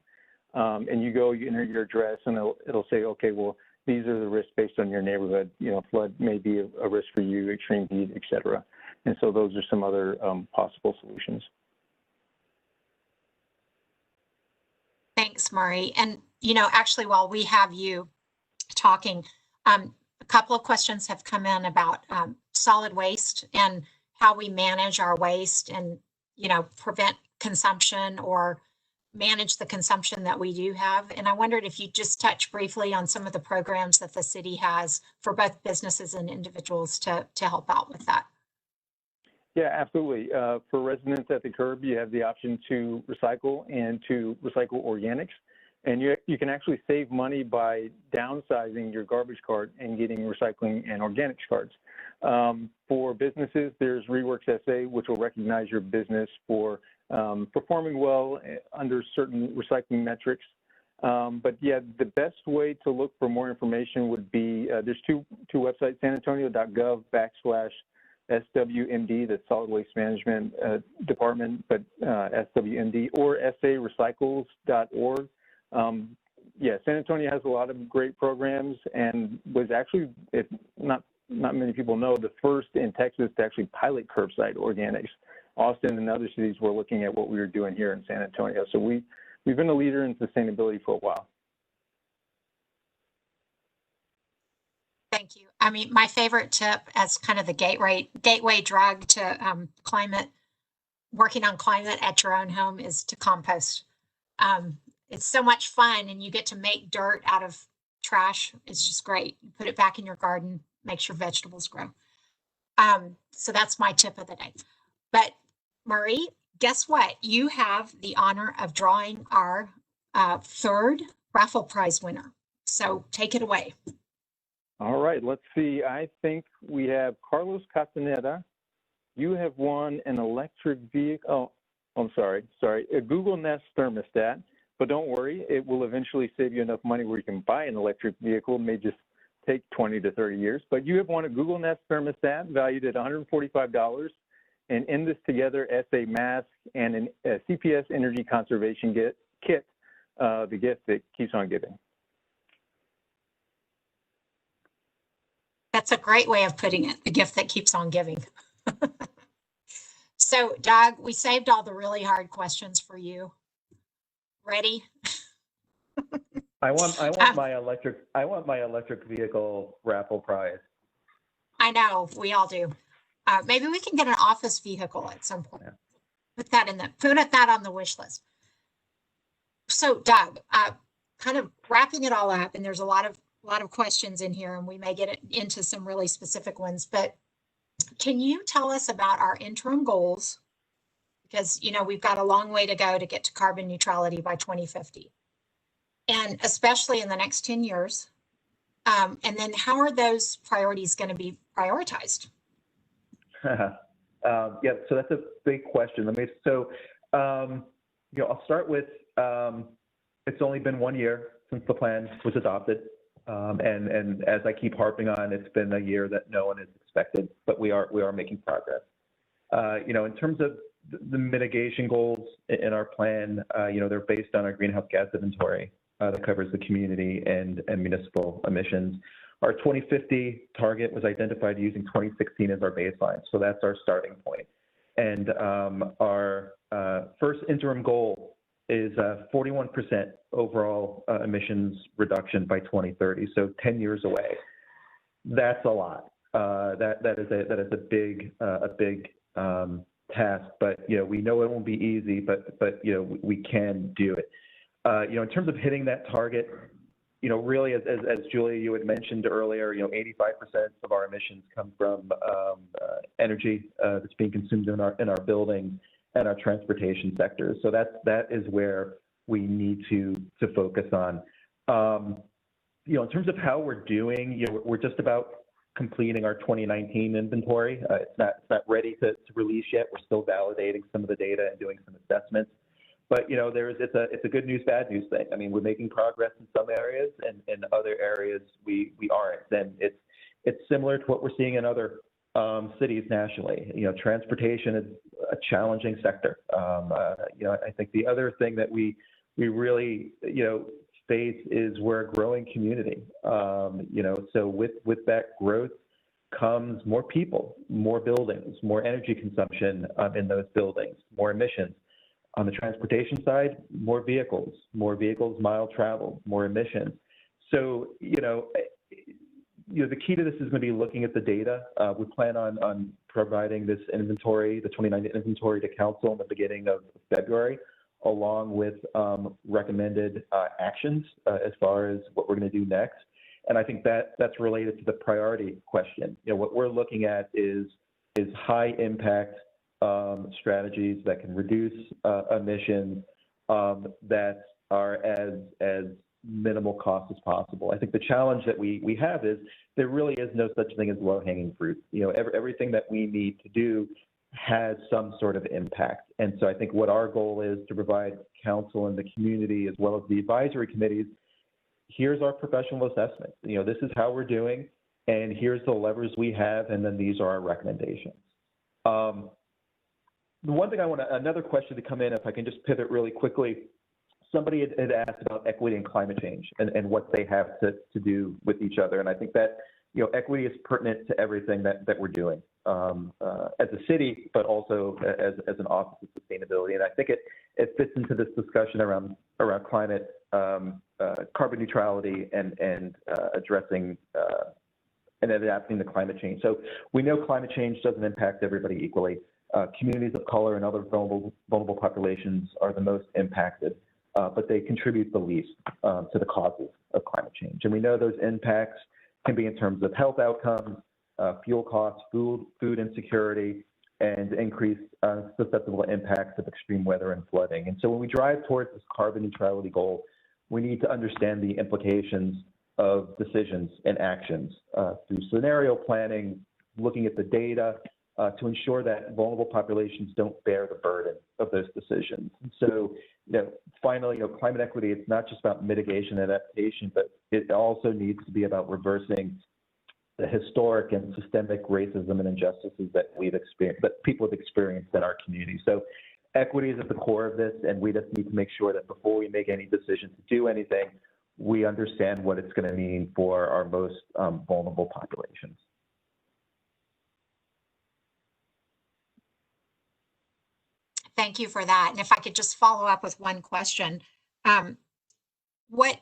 Speaker 10: And you enter your address, and it'll say, okay, well, these are the risks based on your neighborhood. Flood may be a risk for you, extreme heat, et cetera. And so those are some other possible solutions.
Speaker 2: Thanks, Murray. And, actually, while we have you talking, a couple of questions have come in about solid waste and how we manage our waste and, prevent consumption or manage the consumption that we do have. And I wondered if you just touch briefly on some of the programs that the city has for both businesses and individuals to help out with that.
Speaker 10: Yeah, absolutely. For residents at the curb, you have the option to recycle and to recycle organics. And you can actually save money by downsizing your garbage cart and getting recycling and organics carts. For businesses, there's Reworks SA, which will recognize your business for performing well under certain recycling metrics. But yeah, the best way to look for more information would be, there's two websites, sanantonio.gov/SWMD, the Solid Waste Management Department, but SWMD, or sarecycles.org. Yeah, San Antonio has a lot of great programs and was actually, if not many people know, the first in Texas to actually pilot curbside organics. Austin and other cities were looking at what we were doing here in San Antonio. So we've been a leader in sustainability for a while.
Speaker 2: Thank you. I mean, my favorite tip as kind of the gateway drug to working on climate at your own home is to compost. It's so much fun, and you get to make dirt out of trash. It's just great. You put it back in your garden, makes your vegetables grow. So that's my tip of the day. But Murray, guess what? You have the honor of drawing our third raffle prize winner. So take it away.
Speaker 10: All right, let's see. I think we have Carlos Castaneda. You have won an electric vehicle. Oh, I'm sorry, a Google Nest thermostat. But don't worry, it will eventually save you enough money where you can buy an electric vehicle. It may just take 20 to 30 years, but you have won a Google Nest thermostat valued at $145, an In This Together SA mask, and a CPS energy conservation kit, the gift that keeps on giving.
Speaker 2: That's a great way of putting it, the gift that keeps on giving. So, Doug, we saved all the really hard questions for you. Ready?
Speaker 3: I want my electric vehicle raffle prize.
Speaker 2: I know, we all do. Maybe we can get an office vehicle at some point.
Speaker 3: Yeah.
Speaker 2: Put that on the wish list. So, Doug, kind of wrapping it all up, and there's a lot of questions in here, and we may get into some really specific ones, but can you tell us about our interim goals? Because, you know, we've got a long way to go to get to carbon neutrality by 2050, and especially in the next 10 years. And then how are those priorities going to be prioritized?
Speaker 3: Yeah, so that's a big question. I'll start with, it's only been 1 year since the plan was adopted. And as I keep harping on, it's been a year that no one has expected, but we are making progress. In terms of the mitigation goals in our plan, they're based on our greenhouse gas inventory that covers the community and municipal emissions. Our 2050 target was identified using 2016 as our baseline, so that's our starting point. And our first interim goal is 41% overall emissions reduction by 2030, so 10 years away. That's a lot. That is a big task, but we know it won't be easy, but we can do it. In terms of hitting that target, really, as Julia, you had mentioned earlier, 85% of our emissions come from energy that's being consumed in our buildings and our transportation sector. So that is where we need to focus on. In terms of how we're doing, we're just about completing our 2019 inventory. It's not ready to release yet. We're still validating some of the data and doing some assessments. But it's a good news, bad news thing. I mean, we're making progress in some areas, and in other areas we aren't. And it's similar to what we're seeing in other cities nationally. Transportation is a challenging sector. I think the other thing that we really face is we're a growing community. So with that growth comes more people, more buildings, more energy consumption in those buildings, more emissions. On the transportation side, more vehicles, mile traveled, more emissions. So, the key to this is going to be looking at the data. We plan on providing this inventory, the 2019 inventory, to council in the beginning of February, along with recommended actions as far as what we're going to do next. And I think that's related to the priority question. What we're looking at is high impact strategies that can reduce emissions that are as minimal cost as possible. I think the challenge that we have is there really is no such thing as low-hanging fruit. Everything that we need to do has some sort of impact. And so I think what our goal is to provide council and the community, as well as the advisory committees, here's our professional assessment. This is how we're doing, and here's the levers we have, and then these are our recommendations. The one thing another question to come in, if I can just pivot really quickly, somebody had asked about equity and climate change and what they have to do with each other. And I think that, equity is pertinent to everything that we're doing as a city, but also as an office of sustainability. And I think it fits into this discussion around climate, carbon neutrality, and addressing and adapting to climate change. So we know climate change doesn't impact everybody equally. Communities of color and other vulnerable populations are the most impacted, but they contribute the least to the causes of climate change. And we know those impacts can be in terms of health outcomes, fuel costs, food insecurity, and increased susceptible impacts of extreme weather and flooding. And so when we drive towards this carbon neutrality goal, we need to understand the implications of decisions and actions through scenario planning, looking at the data, to ensure that vulnerable populations don't bear the burden of those decisions. And so, finally, climate equity, it's not just about mitigation and adaptation, but it also needs to be about reversing the historic and systemic racism and injustices that we've experienced, that people have experienced in our community. So equity is at the core of this, and we just need to make sure that before we make any decision to do anything, we understand what it's going to mean for our most vulnerable populations.
Speaker 2: Thank you for that. And if I could just follow up with one question, what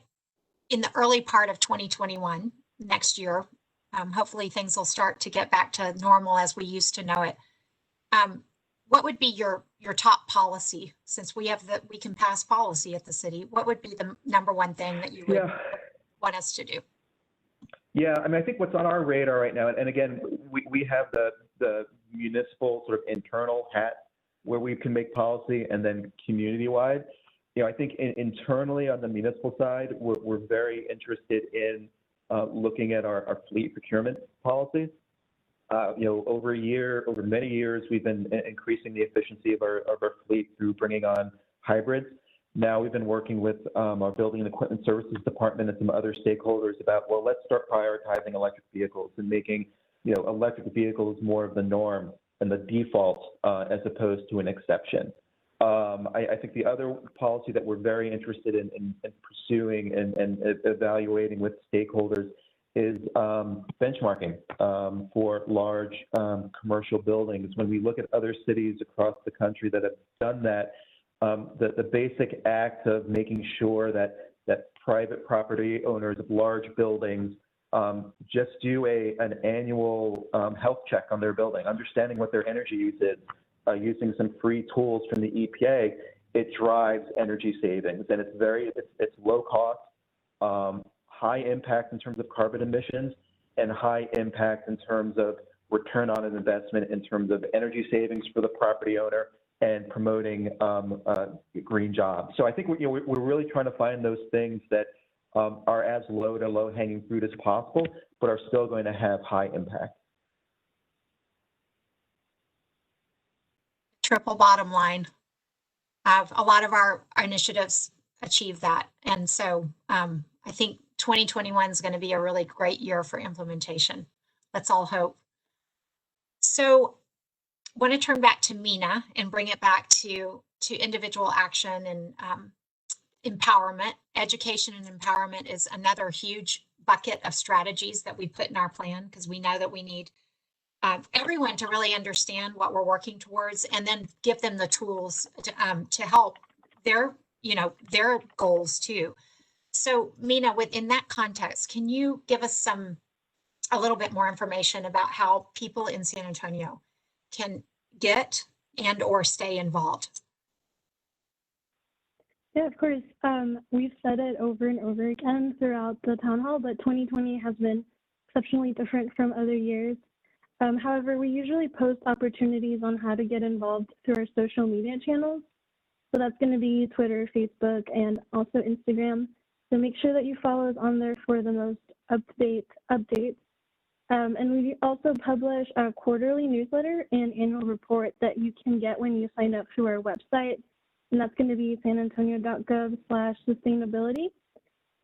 Speaker 2: in the early part of 2021, next year, hopefully things will start to get back to normal as we used to know it. What would be your top policy, since we can pass policy at the city? What would be the number one thing that you would want us to do?
Speaker 3: Yeah, I mean, I think what's on our radar right now, and again, we have the municipal sort of internal hat where we can make policy, and then community-wide. I think internally on the municipal side, we're very interested in looking at our fleet procurement policies. Over many years, we've been increasing the efficiency of our fleet through bringing on hybrids. Now we've been working with our Building and Equipment Services Department and some other stakeholders about, well, let's start prioritizing electric vehicles and making, electric vehicles more of the norm and the default as opposed to an exception. I think the other policy that we're very interested in pursuing and evaluating with stakeholders is benchmarking for large commercial buildings. When we look at other cities across the country that have done that, the basic act of making sure that private property owners of large buildings just do an annual health check on their building, understanding what their energy use is, using some free tools from the EPA, it drives energy savings, and it's low cost, high impact in terms of carbon emissions, and high impact in terms of return on an investment in terms of energy savings for the property owner and promoting green jobs. So I think we're really trying to find those things that are as low hanging fruit as possible, but are still going to have high impact.
Speaker 2: Triple bottom line. A lot of our initiatives achieve that. And so I think 2021 is going to be a really great year for implementation. Let's all hope. So I want to turn back to Mina and bring it back to individual action and empowerment. Education and empowerment is another huge bucket of strategies that we put in our plan, because we know that we need everyone to really understand what we're working towards, and then give them the tools to help their goals too. So Mina, within that context, can you give us a little bit more information about how people in San Antonio can get and or stay involved?
Speaker 4: Yeah, of course. We've said it over and over again throughout the town hall, but 2020 has been exceptionally different from other years. However, we usually post opportunities on how to get involved through our social media channels. So that's going to be Twitter, Facebook, and also Instagram. So make sure that you follow us on there for the most up-to-date updates. And we also publish a quarterly newsletter and annual report that you can get when you sign up through our website. And that's going to be sanantonio.gov/sustainability.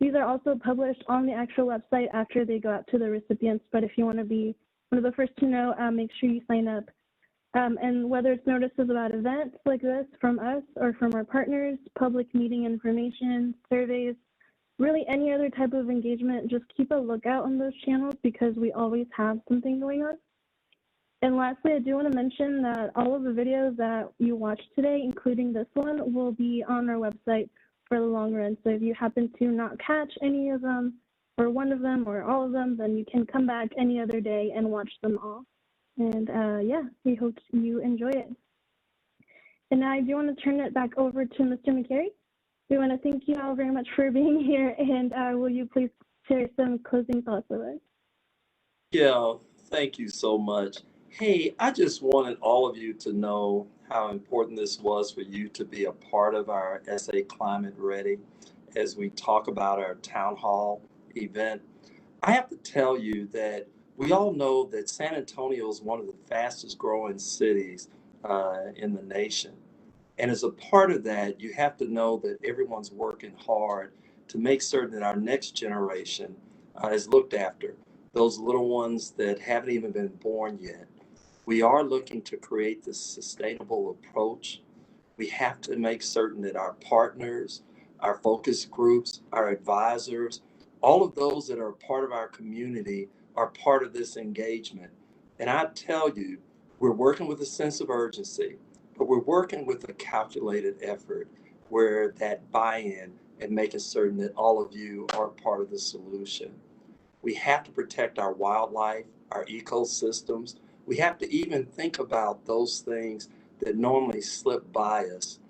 Speaker 4: These are also published on the actual website after they go out to the recipients. But if you want to be one of the first to know, make sure you sign up. And whether it's notices about events like this from us or from our partners, public meeting information, surveys, really any other type of engagement, just keep a lookout on those channels because we always have something going on. And lastly, I do want to mention that all of the videos that you watched today, including this one, will be on our website for the long run. So if you happen to not catch any of them, or one of them, or all of them, then you can come back any other day and watch them all. And yeah, we hope you enjoy it. And now I do want to turn it back over to Mr. McCary. We want to thank you all very much for being here, and will you please share some closing thoughts with us?
Speaker 1: Yeah, thank you so much. Hey, I just wanted all of you to know how important this was for you to be a part of our SA Climate Ready as we talk about our town hall event. I have to tell you that We all know that San Antonio is one of the fastest growing cities in the nation. And as a part of that, you have to know that everyone's working hard to make certain that our next generation is looked after, those little ones that haven't even been born yet. We are looking to create this sustainable approach. We have to make certain that our partners, our focus groups, our advisors, all of those that are part of our community are part of this engagement. And I tell you, we're working with a sense of urgency, but we're working with a calculated effort where that buy-in and making certain that all of you are part of the solution. We have to protect our wildlife, our ecosystems. We have to even think about those things that normally slip by us.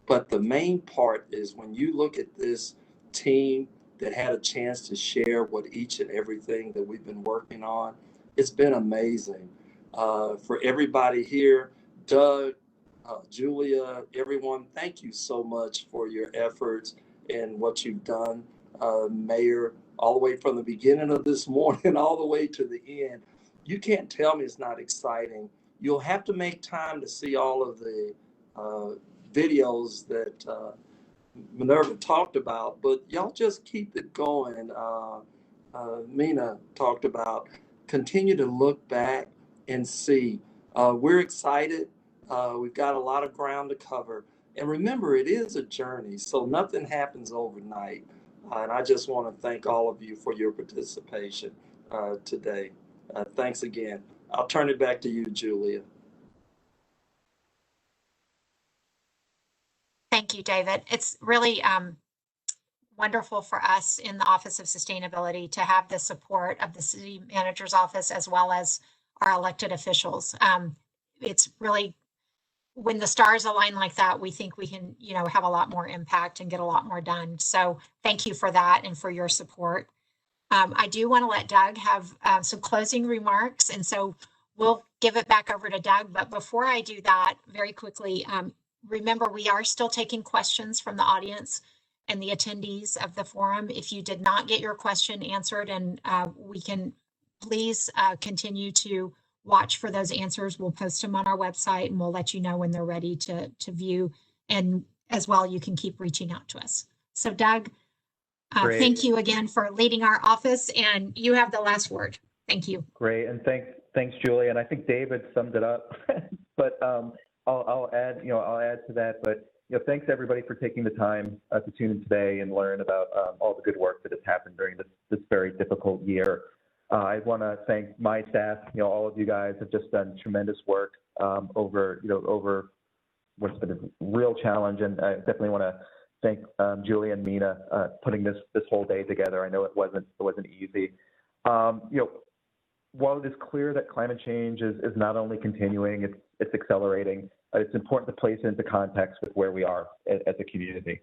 Speaker 1: But the main part is when you look at this team that had a chance to share what each and everything that we've been working on, it's been amazing. For everybody here, Doug, Julia, everyone, thank you so much for your efforts and what you've done. Mayor, all the way from the beginning of this morning, all the way to the end. You can't tell me it's not exciting. You'll have to make time to see all of the videos that Minerva talked about, but y'all just keep it going. Mina talked about continue to look back and see. We're excited. We've got a lot of ground to cover. And remember, it is a journey, so nothing happens overnight. And I just want to thank all of you for your participation today. Thanks again. I'll turn it back to you, Julia.
Speaker 2: Thank you, David. It's really wonderful for us in the Office of Sustainability to have the support of the city manager's office as well as our elected officials. It's really, when the stars align like that, we think we can, have a lot more impact and get a lot more done. So thank you for that and for your support. I do want to let Doug have some closing remarks, and so we'll give it back over to Doug. But before I do that, very quickly, remember, we are still taking questions from the audience and the attendees of the forum. If you did not get your question answered, and we can please continue to watch for those answers. We'll post them on our website and we'll let you know when they're ready to view. And as well, you can keep reaching out to us. So Doug, thank you again for leading our office, and you have the last word. Thank you.
Speaker 3: Great, and thanks, Julie. And I think David summed it up, but I'll add to that. But thanks everybody for taking the time to tune in today and learn about all the good work that has happened during this very difficult year. I want to thank my staff. All of you guys have just done tremendous work over what's been a real challenge, and I definitely want to thank Julie and Mina putting this whole day together. I know it wasn't easy. While it is clear that climate change is not only continuing, it's accelerating. It's important to place it into context with where we are as a community.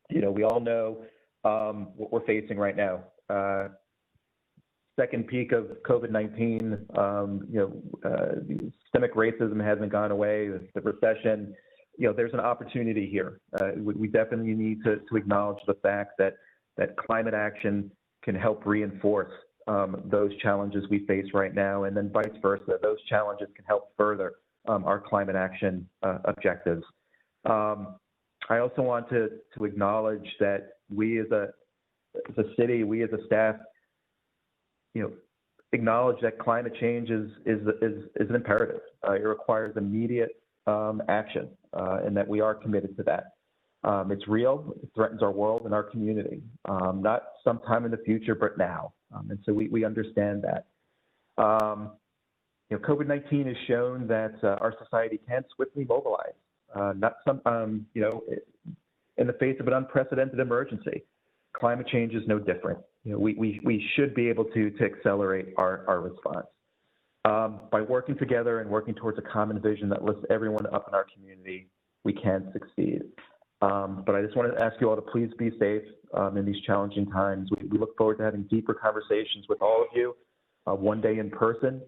Speaker 3: We all know what we're facing right now. Second peak of COVID-19, systemic racism hasn't gone away, the recession. There's an opportunity here. We definitely need to acknowledge the fact that climate action can help reinforce those challenges we face right now, and then vice versa. Those challenges can help further our climate action objectives. I also want to acknowledge that we as a city, we as a staff, acknowledge that climate change is an imperative. It requires immediate action, and that we are committed to that. It's real. It threatens our world and our community, not sometime in the future, but now. And so we understand that. COVID-19 has shown that our society can swiftly mobilize, in the face of an unprecedented emergency. Climate change is no different. We should be able to accelerate our response. By working together and working towards a common vision that lifts everyone up in our community, we can succeed. But I just want to ask you all to please be safe in these challenging times. We look forward to having deeper conversations with all of you one day in person,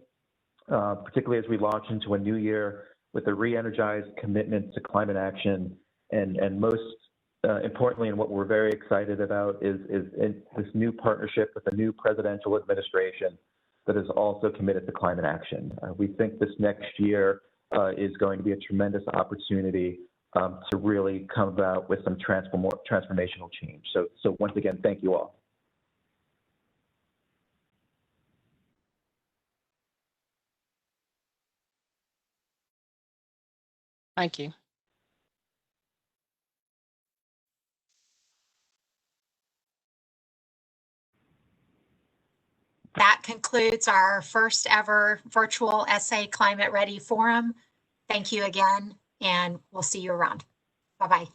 Speaker 3: particularly as we launch into a new year with a re-energized commitment to climate action. And most importantly, and what we're very excited about is in this new partnership with the new presidential administration that is also committed to climate action. We think this next year is going to be a tremendous opportunity to really come about with some transformational change. So once again, thank you all.
Speaker 9: Thank you.
Speaker 2: That concludes our first ever virtual SA Climate Ready Forum. Thank you again, and we'll see you around. Bye-bye.